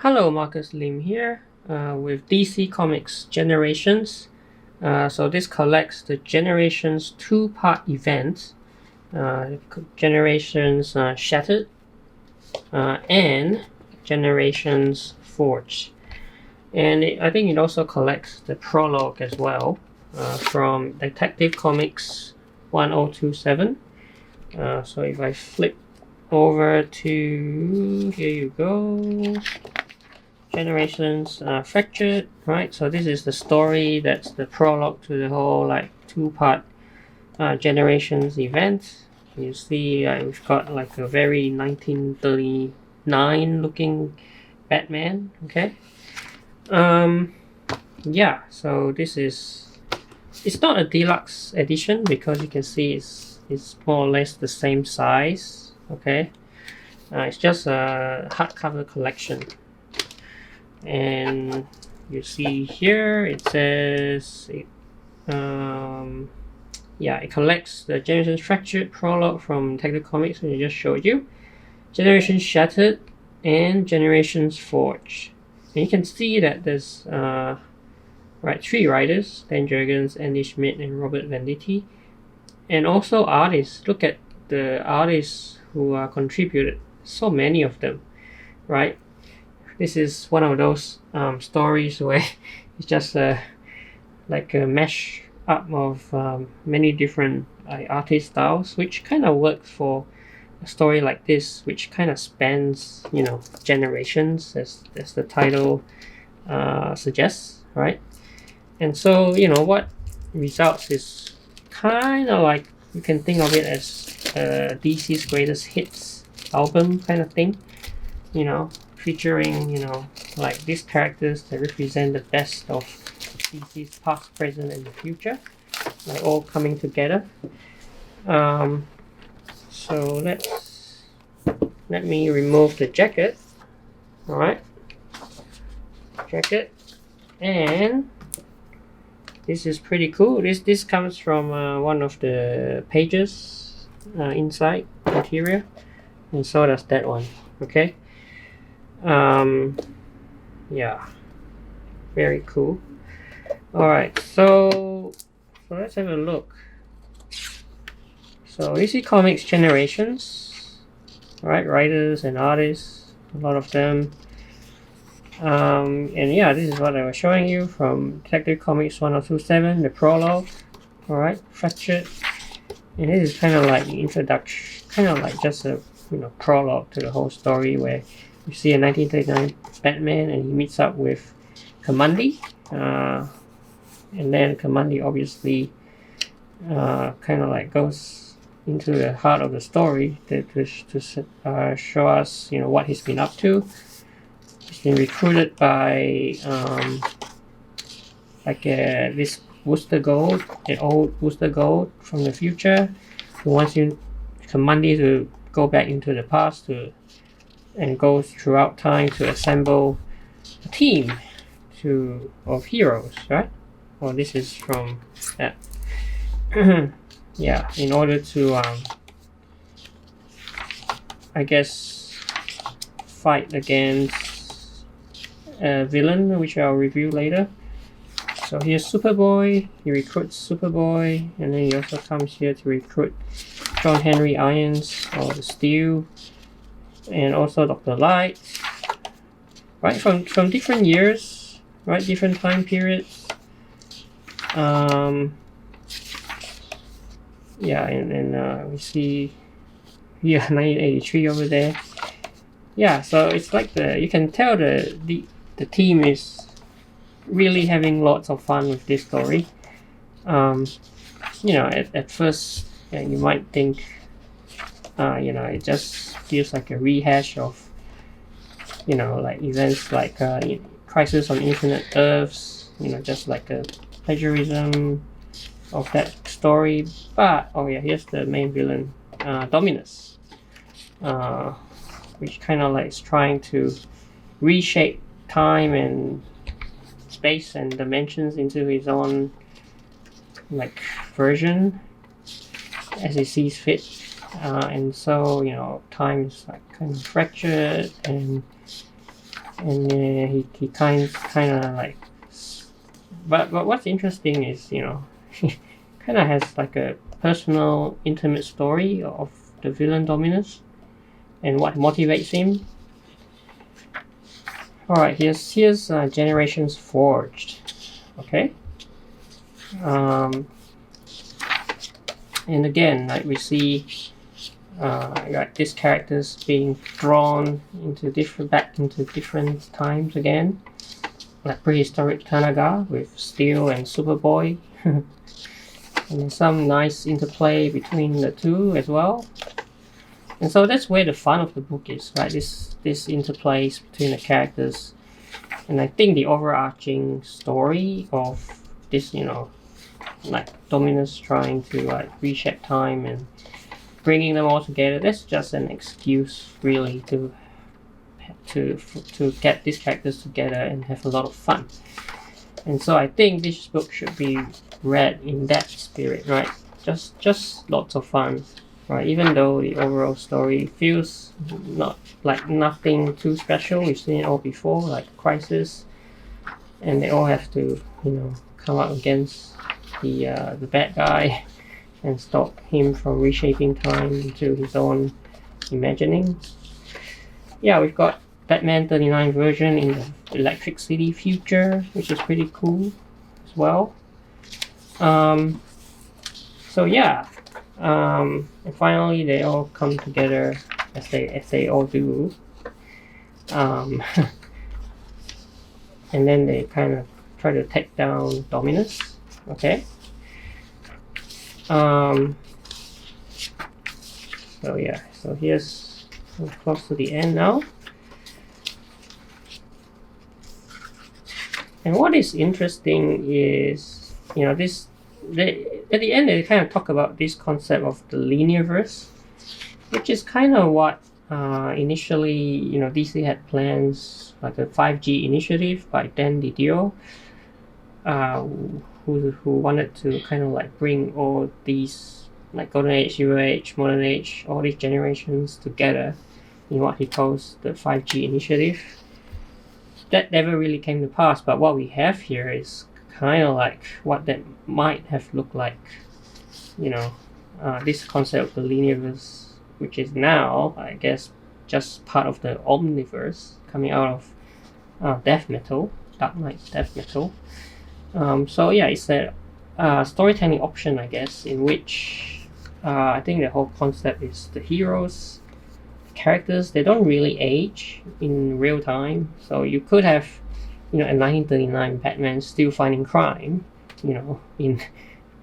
Hello, Marcus Lim here with DC Comics Generations. So this collects the Generations two-part events, Generations Shattered and Generations Forged. And I think it also collects the prologue as well from Detective Comics 1027. So if I flip over to, here you go, Generations Fractured, right? So this is the story that's the prologue to the whole like two-part Generations event. You see we've got like a very 1939 looking Batman, okay? Yeah, so this is, it's not a deluxe edition because you can see it's more or less the same size, okay? It's just a hardcover collection. And you see here it says it collects the Generations Fractured prologue from Detective Comics, which I just showed you, Generations Shattered, and Generations Forged. And you can see that there's three writers: Dan Jurgens, Andy Schmidt, and Robert Venditti, and also artists. Look at the artists who contributed, so many of them, right? This is one of those stories where it's just like a mash up of many different artist styles, which kind of works for a story like this, which kind of spans, generations, as the title suggests, right? And so, what results is kind of like, you can think of it as DC's greatest hits album kind of thing, featuring, like these characters that represent the best of DC's past, present, and the future, like all coming together. So let me remove the jacket. All right, jacket, and this is pretty cool. This comes from one of the pages inside material, and so does that one. Okay. Yeah, very cool. All right, so let's have a look. So DC Comics Generations, all right, writers and artists, a lot of them. And yeah, this is what I was showing you from Detective Comics 1027, the prologue. All right, Fractured, and this is kind of like the introduction, kind of like just a prologue to the whole story, where you see a 1939 Batman and he meets up with Kamandi, and then Kamandi obviously kind of like goes into the heart of the story to show us what he's been up to. He's been recruited by this Booster Gold, the old Booster Gold from the future, who wants Kamandi to go back into the past and goes throughout time to assemble a team of heroes, right? Well, this is from that. Yeah, in order to I guess fight against a villain, which I'll review later. So here's Superboy. He recruits Superboy, and then he also comes here to recruit John Henry Irons, or the Steel, and also Dr. Light, right? From different years, right? Different time periods. Yeah, and we see here 1983 over there. Yeah, so it's like you can tell the team is really having lots of fun with this story. At first, you might think, it just feels like a rehash of, like events like Crisis on Infinite Earths, just like a plagiarism of that story. But here's the main villain, Dominus, which kind of like is trying to reshape time and space and dimensions into his own like version as he sees fit, and so time is like kind of fractured, and and he kind of like, but what's interesting is, you know, he kind of has like a personal, intimate story of the villain Dominus and what motivates him. All right, here's Generations Forged. Okay. And again, like we see, like these characters being drawn into back into different times again, like prehistoric Tanaga with Steel and Superboy, and there's some nice interplay between the two as well. And so that's where the fun of the book is, right? This interplays between the characters, and I think the overarching story of this, you know, like Dominus trying to like reshape time and bringing them all together, that's just an excuse really to get these characters together and have a lot of fun. And so I think this book should be read in that spirit, right? Just lots of fun, right? Even though the overall story feels not like nothing too special, we've seen it all before, like Crisis, and they all have to, you know, come up against the bad guy and stop him from reshaping time into his own imagining. Yeah, we've got Batman 39 version in the Electric City future, which is pretty cool as well. So yeah, and finally they all come together as they all do. And then they kind of try to take down Dominus. Okay. So yeah, so here's close to the end now. And what is interesting is, you know, at the end they kind of talk about this concept of the linear verse, which is kind of what initially, you know, DC had plans, like a 5G initiative by Dan Didio, who wanted to kind of like bring all these, like Golden Age, Silver Age, Modern Age, all these generations together in what he calls the 5G initiative. That never really came to pass, but what we have here is kind of like what that might have looked like, you know, this concept of the linearverse, which is now, I guess, just part of the Omniverse coming out of Death Metal, Dark Knight Death Metal. So yeah, it's a storytelling option, I guess, in which I think the whole concept is the heroes, characters, they don't really age in real time. So you could have, you know, a 1939 Batman still fighting crime, you know, in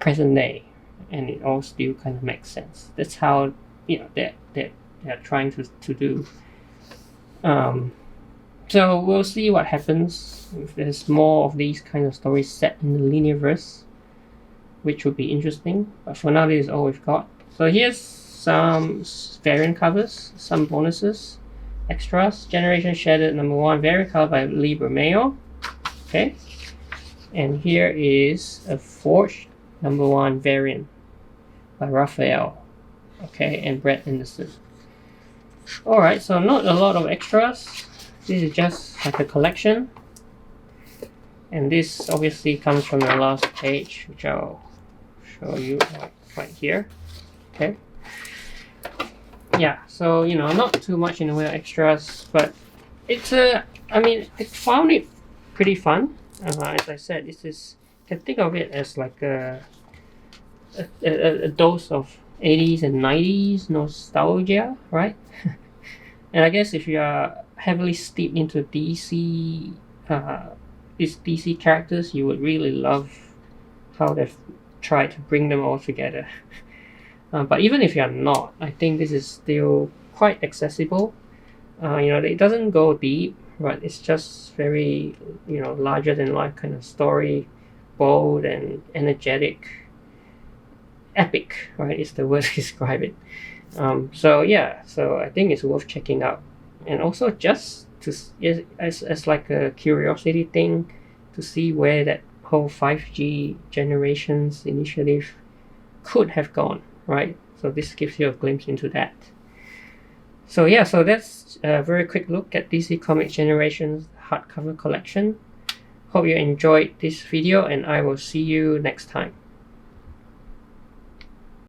present day, and it all still kind of makes sense. That's how, you know, they're trying to do. So we'll see what happens if there's more of these kind of stories set in the linear verse, which would be interesting. But for now, this is all we've got. So here's some variant covers, some bonuses, extras. Generation Shattered #1 variant cover by Lee Bermejo. Okay, and here is a Forged #1 variant by Raphael. Okay, and Brett Anderson. All right, so not a lot of extras. This is just like a collection, and this obviously comes from the last page, which I'll show you right here. Okay. Yeah, so, you know, not too much in the way of extras, but it's I mean, I found it pretty fun. As I said, this is, you can think of it as like a dose of 80s and 90s nostalgia, right? And I guess if you are heavily steeped into DC, these DC characters, you would really love how they've tried to bring them all together. But even if you're not, I think this is still quite accessible. You know, it doesn't go deep, but it's just very, you know, larger than life kind of story, bold and energetic, epic, right? Is the word to describe it. So yeah, so I think it's worth checking out, and also just to as like a curiosity thing to see where that whole 5G generations initiative could have gone, right? So this gives you a glimpse into that. So yeah, so that's a very quick look at DC Comics Generations hardcover collection. Hope you enjoyed this video, and I will see you next time.